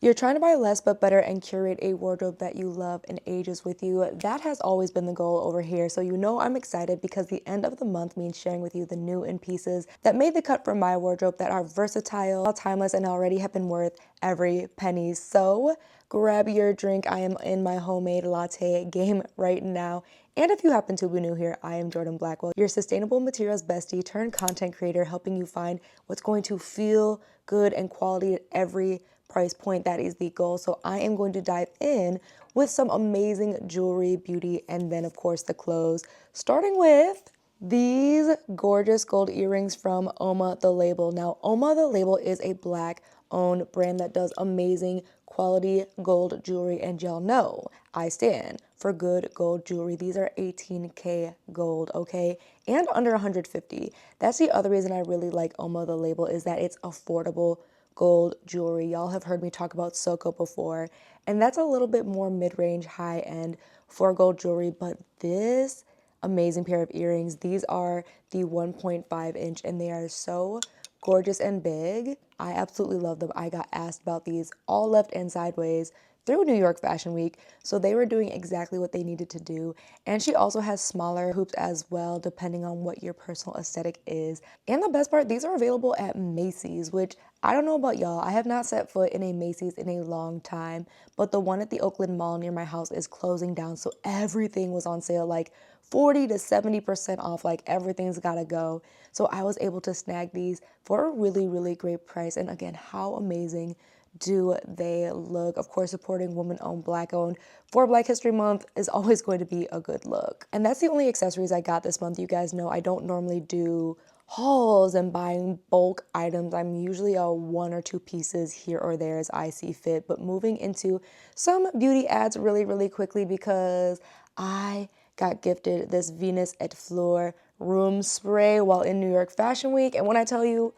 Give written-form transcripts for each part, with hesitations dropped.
You're trying to buy less but better and curate a wardrobe that you love and ages with you. That has always been the goal over here. So you know I'm excited because the end of the month means sharing with you the new in pieces that made the cut for my wardrobe that are versatile, timeless, and already have been worth every penny. So grab your drink. I am in my homemade latte game right now. And if you happen to be new here, I am Jordan Blackwell, your sustainable materials bestie turned content creator, helping you find what's going to feel good and quality at every price point. That is the goal. So I am going to dive in with some amazing jewelry, beauty, and then of course the clothes, starting with these gorgeous gold earrings from Oma the Label. Now, Oma the Label is a Black owned brand that does amazing quality gold jewelry, and y'all know I stand for good gold jewelry. These are 18K gold, okay, and under 150. That's the other reason I really like Oma the Label, is that it's affordable gold jewelry. Y'all have heard me talk about Soko before, and that's a little bit more mid-range, high-end for gold jewelry, but this amazing pair of earrings, these are the 1.5 inch and they are so gorgeous and big. I absolutely love them. I got asked about these all left and sideways through New York Fashion Week, so they were doing exactly what they needed to do. And she also has smaller hoops as well, depending on what your personal aesthetic is. And the best part, these are available at Macy's, which I don't know about y'all. I have not set foot in a Macy's in a long time, but the one at the Oakland Mall near my house is closing down, so everything was on sale, like 40 to 70% off, like everything's gotta go. So I was able to snag these for a really, really great price. And again, how amazing do they look? Of course, supporting woman-owned, Black-owned for Black History Month is always going to be a good look. And that's the only accessories I got this month. You guys know I don't normally do hauls and buying bulk items. I'm usually a one or two pieces here or there as I see fit. But moving into some beauty ads really, really quickly, because I got gifted this Venus et Fleur room spray while in New York Fashion Week. And when I tell you,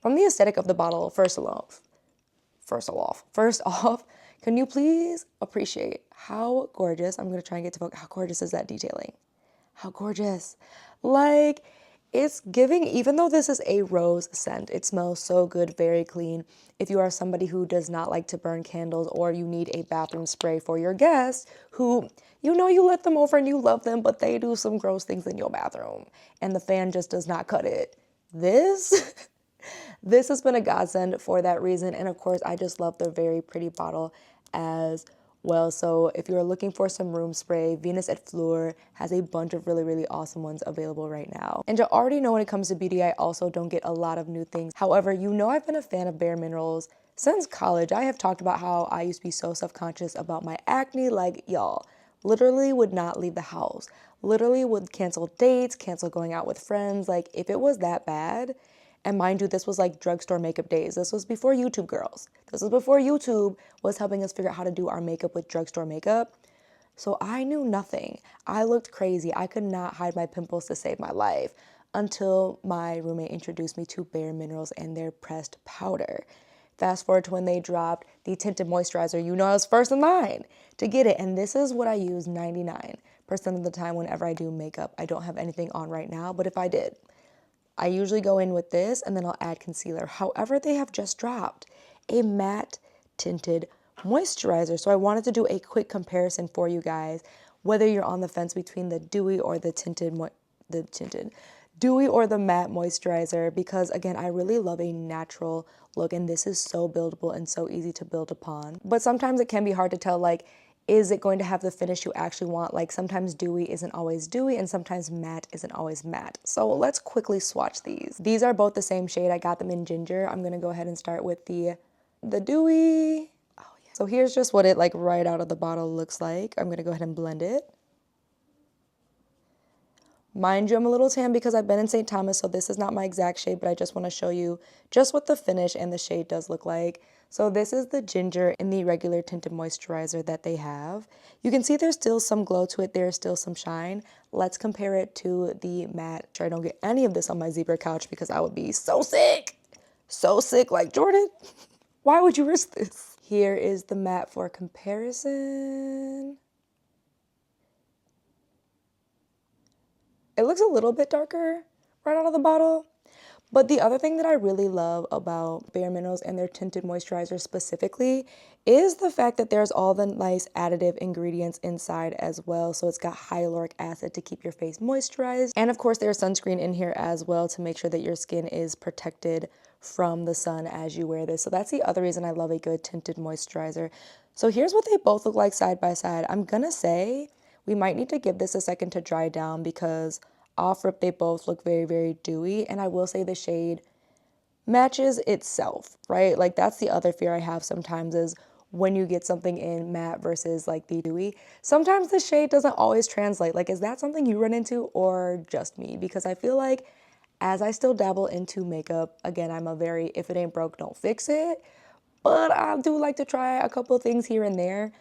from the aesthetic of the bottle, first off, can you please appreciate how gorgeous, I'm gonna try and get to focus, how gorgeous is that detailing? How gorgeous. Like, it's giving, even though this is a rose scent, it smells so good, very clean. If you are somebody who does not like to burn candles, or you need a bathroom spray for your guests who, you know, you let them over and you love them, but they do some gross things in your bathroom and the fan just does not cut it. This This has been a godsend for that reason. And of course, I just love the very pretty bottle as well. So if you're looking for some room spray, Venus et Fleur has a bunch of really, really awesome ones available right now. And you already know when it comes to beauty, I also don't get a lot of new things. However, you know I've been a fan of Bare Minerals since college. I have talked about how I used to be so self-conscious about my acne, like y'all. Literally would not leave the house. Literally would cancel dates, cancel going out with friends. Like, if it was that bad, and mind you, this was like drugstore makeup days. This was before YouTube, girls. This was before YouTube was helping us figure out how to do our makeup with drugstore makeup. So I knew nothing. I looked crazy. I could not hide my pimples to save my life until my roommate introduced me to Bare Minerals and their pressed powder. Fast forward to when they dropped the tinted moisturizer, you know I was first in line to get it. And this is what I use 99% of the time whenever I do makeup. I don't have anything on right now, but if I did, I usually go in with this and then I'll add concealer. However, they have just dropped a matte tinted moisturizer. So I wanted to do a quick comparison for you guys, whether you're on the fence between the dewy or the dewy or the matte moisturizer, because again, I really love a natural look and this is so buildable and so easy to build upon. But sometimes it can be hard to tell, like, is it going to have the finish you actually want? Like, sometimes dewy isn't always dewy and sometimes matte isn't always matte. So let's quickly swatch these. These are both the same shade. I got them in ginger. I'm gonna go ahead and start with the dewy. Oh yeah. So here's just what it like right out of the bottle looks like. I'm gonna go ahead and blend it. Mind you, I'm a little tan because I've been in St. Thomas, so this is not my exact shade, but I just want to show you just what the finish and the shade does look like. So this is the ginger in the regular tinted moisturizer that they have. You can see there's still some glow to it, there's still some shine. Let's compare it to the matte. I don't get any of this on my zebra couch because I would be so sick. So sick, like, Jordan, why would you risk this? Here is the matte for comparison. It looks a little bit darker right out of the bottle, But the other thing that I really love about Bare Minerals and their tinted moisturizer specifically is the fact that there's all the nice additive ingredients inside as well. So it's got hyaluronic acid to keep your face moisturized. And of course there's sunscreen in here as well to make sure that your skin is protected from the sun as you wear this. So that's the other reason I love a good tinted moisturizer. So here's what they both look like side by side. I'm gonna say we might need to give this a second to dry down because off rip they both look very, very dewy. And I will say the shade matches itself, right? Like that's the other fear I have sometimes is when you get something in matte versus like the dewy, sometimes the shade doesn't always translate. Like, is that something you run into or just me? Because I feel like as I still dabble into makeup, again, I'm a very, if it ain't broke, don't fix it. But I do like to try a couple of things here and there.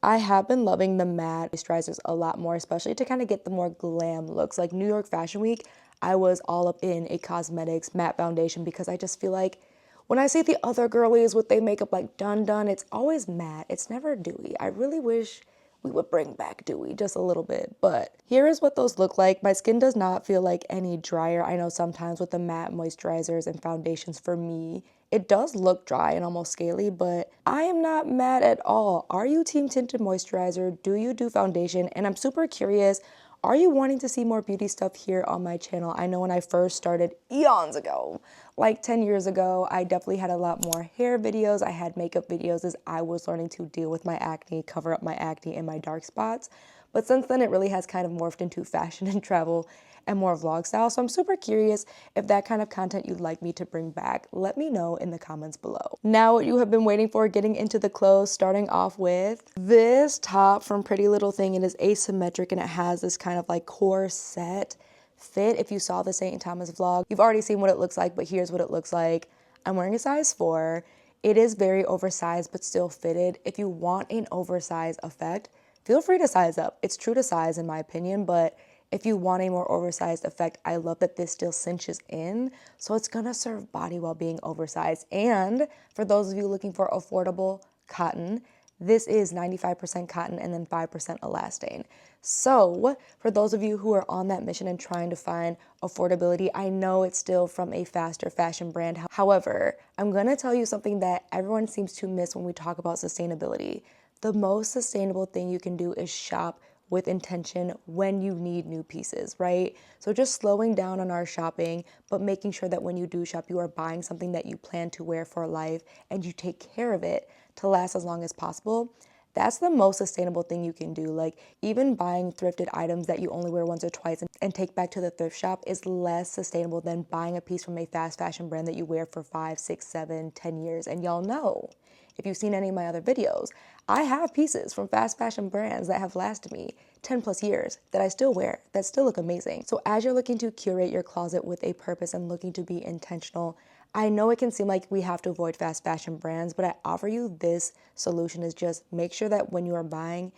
I have been loving the matte moisturizers a lot more, especially to kind of get the more glam looks. Like New York Fashion Week, I was all up in a cosmetics matte foundation because I just feel like when I see the other girlies with their makeup like done, it's always matte. It's never dewy. I really wish we would bring back dewy just a little bit. But here is what those look like. My skin does not feel like any drier. I know sometimes with the matte moisturizers and foundations for me, it does look dry and almost scaly, but I am not mad at all. Are you team tinted moisturizer? Do you do foundation? And I'm super curious, are you wanting to see more beauty stuff here on my channel? I know when I first started eons ago, like 10 years ago, I definitely had a lot more hair videos. I had makeup videos as I was learning to deal with my acne, cover up my acne and my dark spots. But since then, it really has kind of morphed into fashion and travel and more vlog style. So I'm super curious if that kind of content you'd like me to bring back. Let me know in the comments below. Now what you have been waiting for, getting into the clothes, starting off with this top from Pretty Little Thing. It is asymmetric and it has this kind of like corset fit. If you saw the St. Thomas vlog, you've already seen what it looks like, but here's what it looks like. I'm wearing a size 4. It is very oversized, but still fitted. If you want an oversized effect, feel free to size up. It's true to size in my opinion, but if you want a more oversized effect, I love that this still cinches in, so it's gonna serve body while being oversized. And for those of you looking for affordable cotton, this is 95% cotton and then 5% elastane. So for those of you who are on that mission and trying to find affordability, I know it's still from a faster fashion brand. However, I'm gonna tell you something that everyone seems to miss when we talk about sustainability. The most sustainable thing you can do is shop with intention when you need new pieces, right? So just slowing down on our shopping, but making sure that when you do shop, you are buying something that you plan to wear for life and you take care of it to last as long as possible. That's the most sustainable thing you can do. Like even buying thrifted items that you only wear once or twice and take back to the thrift shop is less sustainable than buying a piece from a fast fashion brand that you wear for 5, 6, 7, 10 years. And y'all know, if you've seen any of my other videos, I have pieces from fast fashion brands that have lasted me 10 plus years that I still wear, that still look amazing. So as you're looking to curate your closet with a purpose and looking to be intentional, I know it can seem like we have to avoid fast fashion brands, but I offer you this solution is just make sure that when you are buying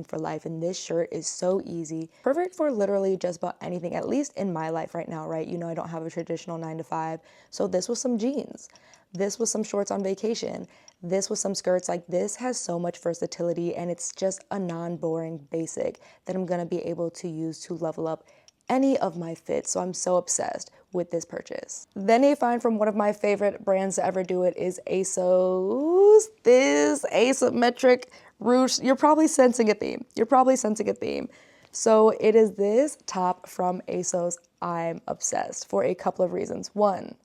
for life. And this shirt is so easy, perfect for literally just about anything, at least in my life right now, right? You know, I don't have a traditional 9 to 5. So this was some jeans. This was some shorts on vacation. This was some skirts. Like this has so much versatility and it's just a non-boring basic that I'm gonna be able to use to level up any of my fits. So I'm so obsessed with this purchase. Then a find from one of my favorite brands to ever do it is Asos. This asymmetric ruche. You're probably sensing a theme. So it is this top from Asos. I'm obsessed for a couple of reasons. One,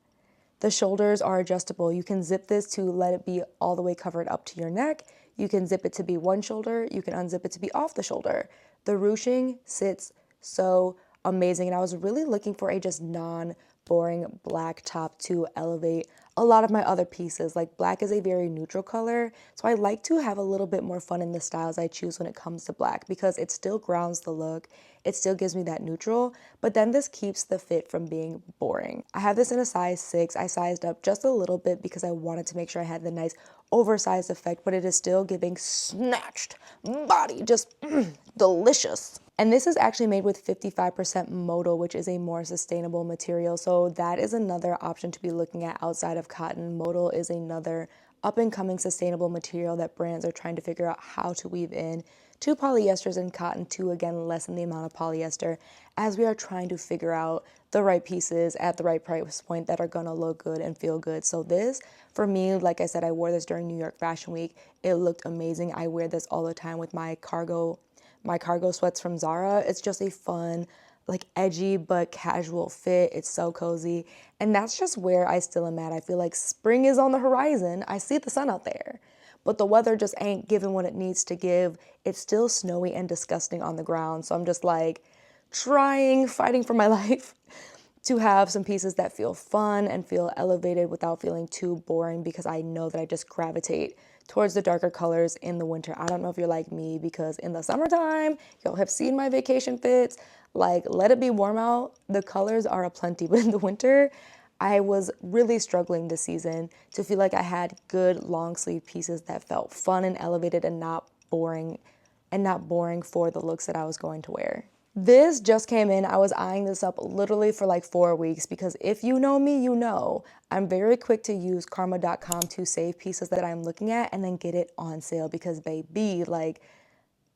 the shoulders are adjustable. You can zip this to let it be all the way covered up to your neck. You can zip it to be one shoulder. You can unzip it to be off the shoulder. The ruching sits so amazing. And I was really looking for a just non-boring black top to elevate a lot of my other pieces. Like black is a very neutral color. So I like to have a little bit more fun in the styles I choose when it comes to black because it still grounds the look. It still gives me that neutral, but then this keeps the fit from being boring. I have this in a size 6. I sized up just a little bit because I wanted to make sure I had the nice oversized effect, but it is still giving snatched body, just delicious. And this is actually made with 55% modal, which is a more sustainable material. So that is another option to be looking at outside of cotton. Modal is another up and coming sustainable material that brands are trying to figure out how to weave in to polyesters and cotton to again lessen the amount of polyester as we are trying to figure out the right pieces at the right price point that are gonna look good and feel good. So this, for me, like I said, I wore this during New York Fashion Week. It looked amazing. I wear this all the time with my cargo sweats from Zara. It's just a fun, like edgy but casual fit. It's so cozy. And that's just where I still am at. I feel like spring is on the horizon. I see the sun out there, but the weather just ain't giving what it needs to give. It's still snowy and disgusting on the ground. So I'm just like fighting for my life to have some pieces that feel fun and feel elevated without feeling too boring, because I know that I just gravitate towards the darker colors in the winter. I don't know if you're like me, because in the summertime, y'all have seen my vacation fits, like let it be warm out, the colors are aplenty, but in the winter, I was really struggling this season to feel like I had good long sleeve pieces that felt fun and elevated and not boring for the looks that I was going to wear. This just came in. I was eyeing this up literally for like 4 weeks, because if you know me, you know I'm very quick to use karma.com to save pieces that I'm looking at and then get it on sale, because baby, like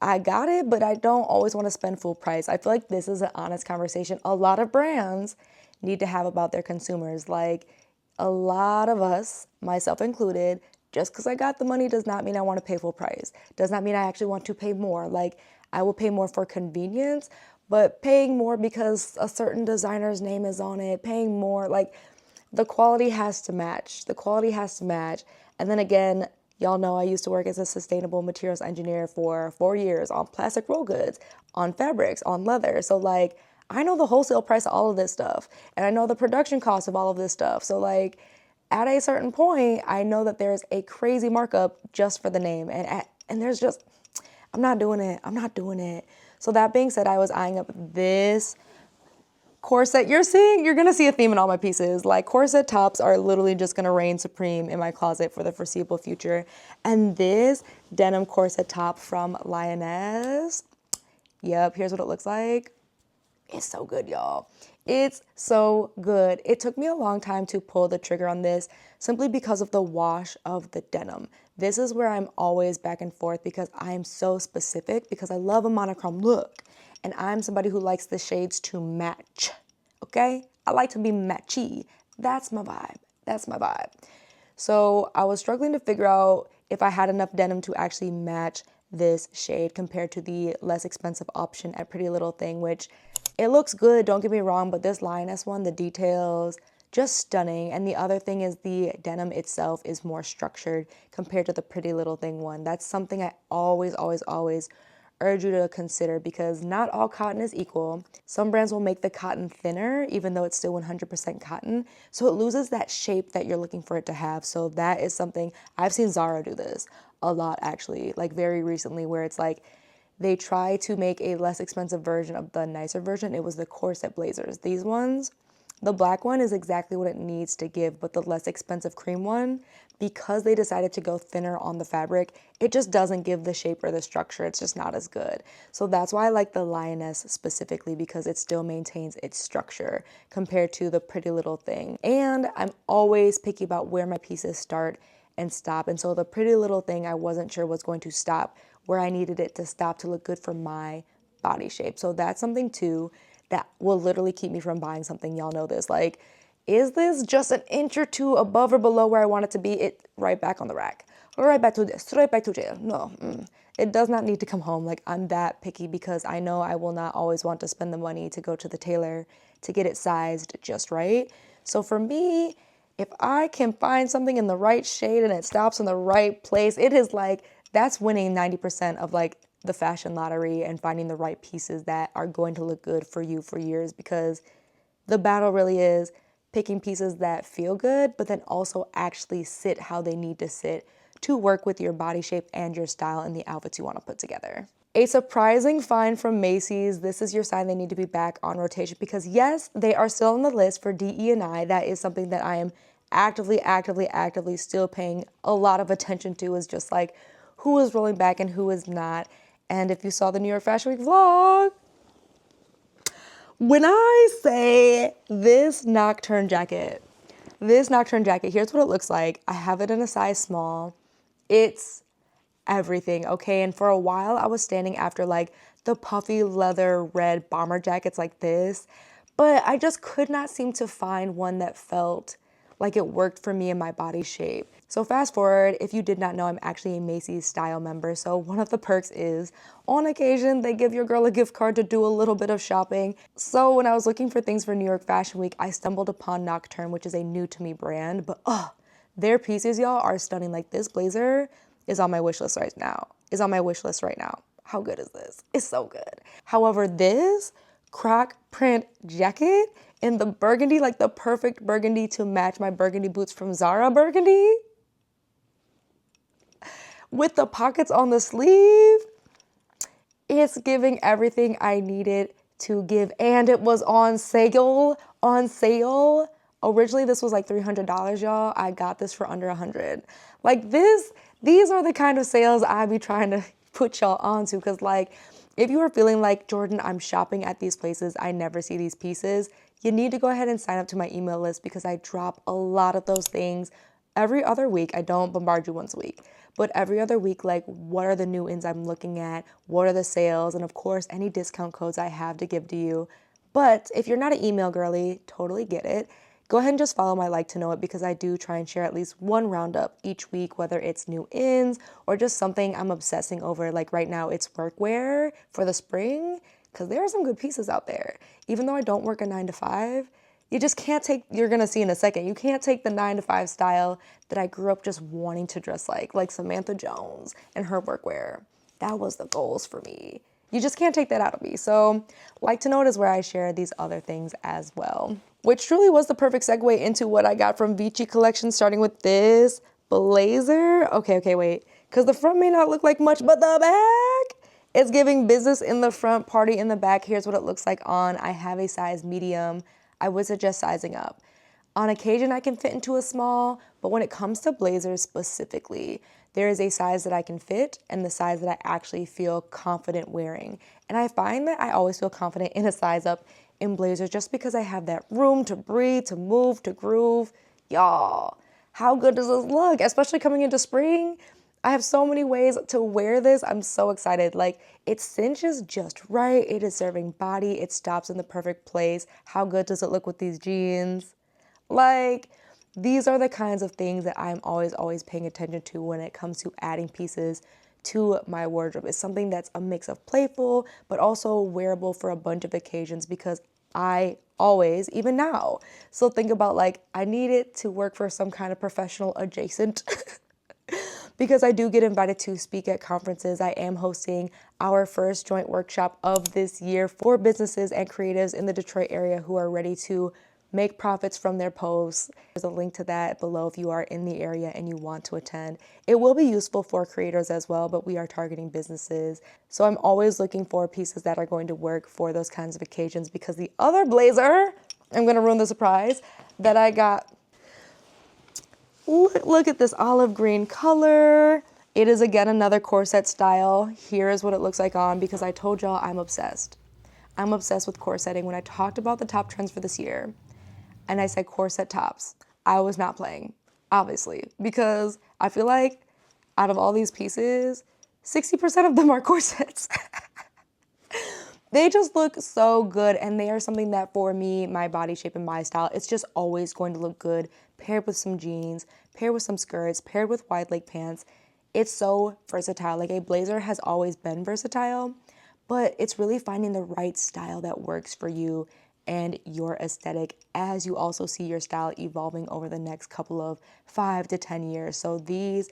I got it, but I don't always want to spend full price. I feel like this is an honest conversation a lot of brands need to have about their consumers. Like a lot of us, myself included, just because I got the money does not mean I want to pay full price. Does not mean I actually want to pay more. Like I will pay more for convenience, but paying more because a certain designer's name is on it, paying more, like the quality has to match. The quality has to match. And then again, y'all know I used to work as a sustainable materials engineer for 4 years on plastic roll goods, on fabrics, on leather. So like, I know the wholesale price of all of this stuff, and I know the production cost of all of this stuff. So like, at a certain point, I know that there's a crazy markup just for the name, and there's just, I'm not doing it. I'm not doing it. So that being said, I was eyeing up this corset. You're gonna see a theme in all my pieces. Like corset tops are literally just gonna reign supreme in my closet for the foreseeable future. And this denim corset top from Lioness, yep, here's what it looks like. It's so good, y'all. It's so good. It took me a long time to pull the trigger on this simply because of the wash of the denim. This is where I'm always back and forth, because I am so specific, because I love a monochrome look. And I'm somebody who likes the shades to match, okay? I like to be matchy. That's my vibe. That's my vibe. So I was struggling to figure out if I had enough denim to actually match this shade compared to the less expensive option at Pretty Little Thing, which it looks good, don't get me wrong, but this Lioness one, the details, just stunning. And the other thing is the denim itself is more structured compared to the Pretty Little Thing one. That's something I always urge you to consider, because not all cotton is equal. Some brands will make the cotton thinner, even though it's still 100% cotton. So it loses that shape that you're looking for it to have. So that is something, I've seen Zara do this a lot actually, like very recently, where it's like, they try to make a less expensive version of the nicer version. It was the corset blazers. These ones, the black one is exactly what it needs to give, but the less expensive cream one, because they decided to go thinner on the fabric, it just doesn't give the shape or the structure. It's just not as good. So that's why I like the Lioness specifically, because it still maintains its structure compared to the Pretty Little Thing. And I'm always picky about where my pieces start and stop. And so the Pretty Little Thing, I wasn't sure was going to stop where I needed it to stop to look good for my body shape. So that's something too that will literally keep me from buying something. Y'all know this. Like, is this just an inch or two above or below where I want it to be? It right back on the rack. Right back to this, right back to jail. No, it does not need to come home. Like, I'm that picky, because I know I will not always want to spend the money to go to the tailor to get it sized just right. So for me, if I can find something in the right shade and it stops in the right place, it is like, that's winning 90% of like the fashion lottery, and finding the right pieces that are going to look good for you for years, because the battle really is picking pieces that feel good, but then also actually sit how they need to sit to work with your body shape and your style and the outfits you want to put together. A surprising find from Macy's. This is your sign they need to be back on rotation, because yes, they are still on the list for DE&I. That is something that I am actively still paying a lot of attention to, is just like who is rolling back and who is not. And if you saw the New York Fashion Week vlog, when I say this Nocturn jacket, here's what it looks like. I have it in a size small. It's everything, okay? And for a while, I was standing after like the puffy leather red bomber jackets like this. but I just could not seem to find one that felt like it worked for me and my body shape. So fast forward, if you did not know, I'm actually a Macy's style member. So one of the perks is on occasion, they give your girl a gift card to do a little bit of shopping. So when I was looking for things for New York Fashion Week, I stumbled upon Nocturn, which is a new to me brand, but their pieces, y'all, are stunning. Like this blazer is on my wish list right now. How good is this? It's so good. However, this croc print jacket in the burgundy, like the perfect burgundy to match my burgundy boots from Zara burgundy, with the pockets on the sleeve, it's giving everything I needed to give. And it was on sale, Originally, this was like $300, y'all. I got this for under $100. Like these are the kind of sales I be trying to put y'all onto, because like, if you are feeling like, Jordan, I'm shopping at these places, I never see these pieces, you need to go ahead and sign up to my email list, because I drop a lot of those things every other week. I don't bombard you once a week, but every other week, like, what are the new ins I'm looking at? What are the sales? And of course, any discount codes I have to give to you. But if you're not an email girly, totally get it. Go ahead and just follow my like to know it, because I do try and share at least one roundup each week, whether it's new ins or just something I'm obsessing over. Like right now, it's workwear for the spring, because there are some good pieces out there. Even though I don't work a 9 to 5, you just can't take, you're gonna see in a second, you can't take the 9 to 5 style that I grew up just wanting to dress like Samantha Jones and her workwear. That was the goals for me. You just can't take that out of me. So like to know it is where I share these other things as well, which truly was the perfect segue into what I got from Vici collection, starting with this blazer. Okay, wait, because the front may not look like much, but the back, it's giving business in the front, party in the back. Here's what it looks like on. I have a size medium. I would suggest sizing up. On occasion, I can fit into a small, but when it comes to blazers specifically, there is a size that I can fit and the size that I actually feel confident wearing. And I find that I always feel confident in a size up in blazers, just because I have that room to breathe, to move, to groove. Y'all, how good does this look? Especially coming into spring. I have so many ways to wear this. I'm so excited. Like, it cinches just right. It is serving body. It stops in the perfect place. How good does it look with these jeans? Like, these are the kinds of things that I'm always paying attention to when it comes to adding pieces to my wardrobe. It's something that's a mix of playful, but also wearable for a bunch of occasions, because I always, even now, still think about like, I need it to work for some kind of professional adjacent because I do get invited to speak at conferences. I am hosting our first joint workshop of this year for businesses and creatives in the Detroit area who are ready to make profits from their posts. There's a link to that below if you are in the area and you want to attend. It will be useful for creators as well, but we are targeting businesses. So I'm always looking for pieces that are going to work for those kinds of occasions, because the other blazer, I'm going to ruin the surprise, that I got, look at this olive green color. It is again another corset style. Here is what it looks like on, because I told y'all I'm obsessed. I'm obsessed with corsetting. When I talked about the top trends for this year, and I said corset tops, I was not playing, obviously, because I feel like out of all these pieces, 60% of them are corsets. They just look so good, and they are something that for me, my body shape and my style, it's just always going to look good paired with some jeans, paired with some skirts, paired with wide leg pants. It's so versatile. Like, a blazer has always been versatile, but it's really finding the right style that works for you and your aesthetic, as you also see your style evolving over the next couple of 5 to 10 years. So the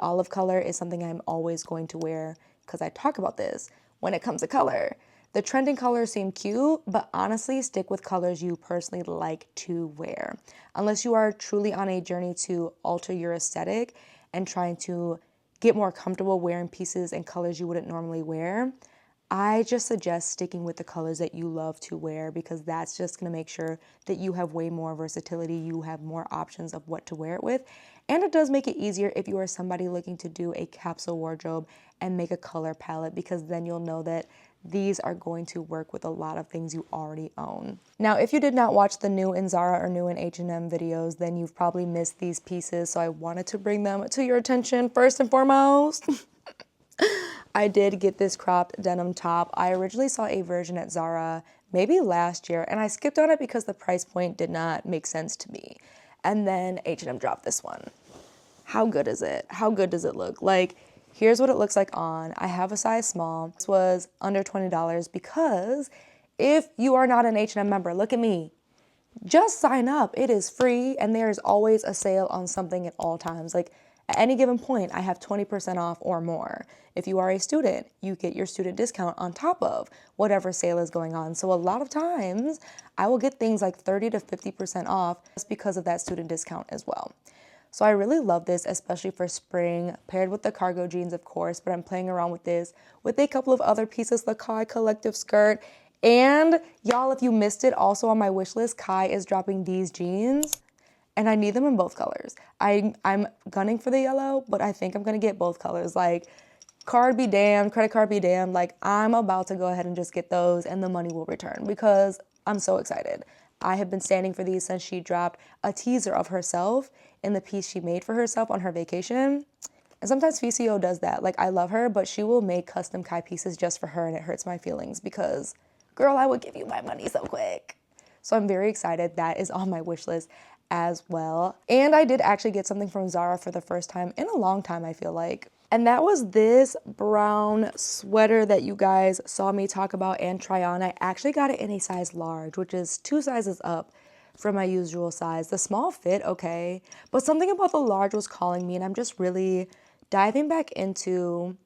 olive color is something I'm always going to wear, because I talk about this when it comes to color. The trending colors seem cute, but honestly, stick with colors you personally like to wear. Unless you are truly on a journey to alter your aesthetic and trying to get more comfortable wearing pieces and colors you wouldn't normally wear, I just suggest sticking with the colors that you love to wear, because that's just going to make sure that you have way more versatility. You have more options of what to wear it with. And it does make it easier if you are somebody looking to do a capsule wardrobe and make a color palette, because then you'll know that these are going to work with a lot of things you already own. Now, if you did not watch the new in Zara or new in H&M videos, then you've probably missed these pieces. So I wanted to bring them to your attention first and foremost. I did get this cropped denim top. I originally saw a version at Zara maybe last year, and I skipped on it because the price point did not make sense to me. And then H&M dropped this one. How good is it? How good does it look? Like, here's what it looks like on. I have a size small. This was under $20 because if you are not an H&M member, look at me. Just sign up. It is free, and there is always a sale on something at all times. Like, at any given point, I have 20% off or more. If you are a student, you get your student discount on top of whatever sale is going on. So a lot of times, I will get things like 30 to 50% off just because of that student discount as well. So I really love this, especially for spring, paired with the cargo jeans, of course, but I'm playing around with this with a couple of other pieces, the Kai Collective skirt. And y'all, if you missed it, also on my wish list, Kai is dropping these jeans, and I need them in both colors. I'm gunning for the yellow, but I think I'm gonna get both colors. Like, card be damned, credit card be damned. Like, I'm about to go ahead and just get those, and the money will return because I'm so excited. I have been standing for these since she dropped a teaser of herself in the piece she made for herself on her vacation. And sometimes Vici does that. Like, I love her, but she will make custom Kai pieces just for her, and it hurts my feelings because, girl, I would give you my money so quick. So I'm very excited. That is on my wish list as well. And I did actually get something from Zara for the first time in a long time, I feel like. And that was this brown sweater that you guys saw me talk about and try on. I actually got it in a size large, which is 2 sizes up from my usual size. The small fit, okay, but something about the large was calling me, and I'm just really diving back into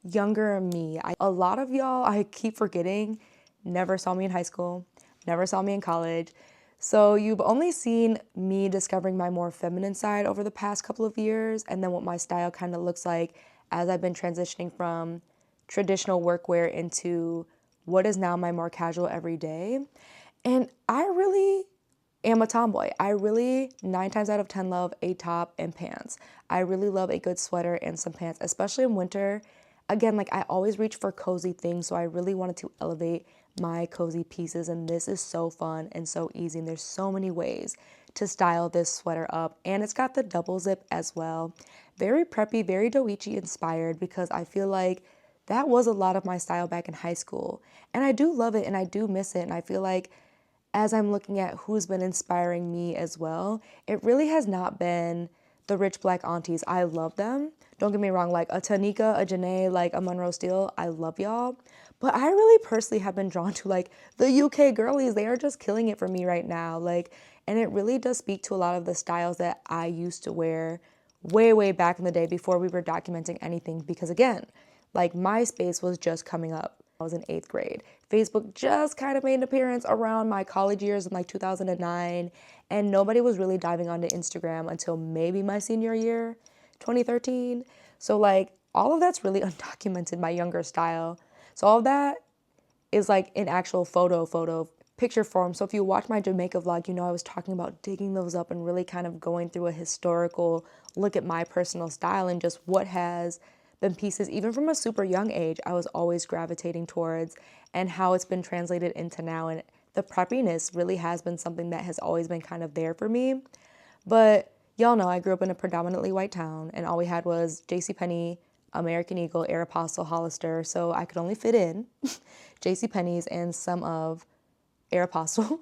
younger me. A lot of y'all, I keep forgetting, never saw me in high school, never saw me in college. So you've only seen me discovering my more feminine side over the past couple of years, and then what my style kind of looks like as I've been transitioning from traditional workwear into what is now my more casual everyday. And I really am a tomboy. I really, 9 times out of 10, love a top and pants. I really love a good sweater and some pants, especially in winter. Again, like, I always reach for cozy things, so I really wanted to elevate my cozy pieces, and this is so fun and so easy, and there's so many ways to style this sweater up, and it's got the double zip as well. Very preppy, very Doichi inspired, because I feel like that was a lot of my style back in high school, and I do love it and I do miss it, and I feel like as I'm looking at who's been inspiring me as well, it really has not been the rich black aunties. I love them. Don't get me wrong, like a Tanika, a Janae, like a Monroe Steele, I love y'all. But I really personally have been drawn to like the UK girlies. They are just killing it for me right now. Like, and it really does speak to a lot of the styles that I used to wear way, way back in the day before we were documenting anything. Because again, like, MySpace was just coming up. I was in 8th grade. Facebook just kind of made an appearance around my college years in like 2009, and nobody was really diving onto Instagram until maybe my senior year, 2013. So like, all of that's really undocumented, my younger style. So all of that is like in actual photo picture form. So if you watch my Jamaica vlog, you know I was talking about digging those up and really kind of going through a historical look at my personal style and just what has been pieces, even from a super young age, I was always gravitating towards, and how it's been translated into now. And the preppiness really has been something that has always been kind of there for me. But y'all know I grew up in a predominantly white town, and all we had was JCPenney, American Eagle, Aeropostale, Hollister, so I could only fit in JCPenney's and some of Aeropostale.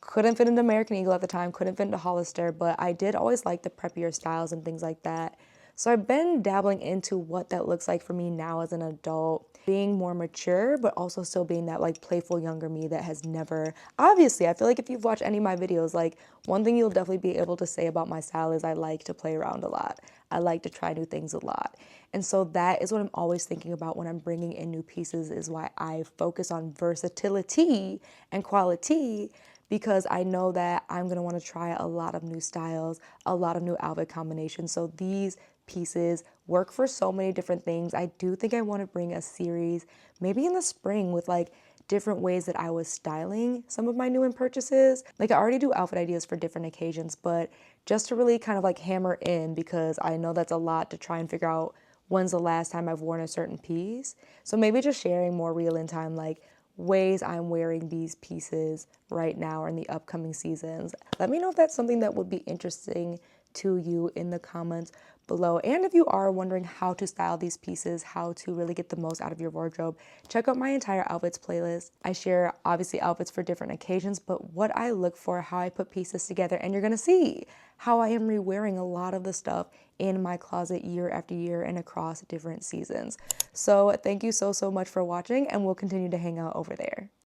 Couldn't fit into American Eagle at the time, couldn't fit into Hollister, but I did always like the preppier styles and things like that. So I've been dabbling into what that looks like for me now as an adult, being more mature, but also still being that like playful younger me that has never, obviously, I feel like if you've watched any of my videos, like, one thing you'll definitely be able to say about my style is I like to play around a lot. I like to try new things a lot. And so that is what I'm always thinking about when I'm bringing in new pieces, is why I focus on versatility and quality, because I know that I'm gonna wanna try a lot of new styles, a lot of new outfit combinations. So these pieces work for so many different things. I do think I wanna bring a series, maybe in the spring, with like different ways that I was styling some of my new in purchases. Like, I already do outfit ideas for different occasions, but just to really kind of like hammer in, because I know that's a lot to try and figure out when's the last time I've worn a certain piece. So maybe just sharing more real in time, like ways I'm wearing these pieces right now or in the upcoming seasons. Let me know if that's something that would be interesting to you in the comments below. And if you are wondering how to style these pieces, how to really get the most out of your wardrobe, check out my entire outfits playlist. I share obviously outfits for different occasions, but what I look for, how I put pieces together, and you're gonna see how I am re-wearing a lot of the stuff in my closet year after year and across different seasons. So thank you so much for watching, and we'll continue to hang out over there.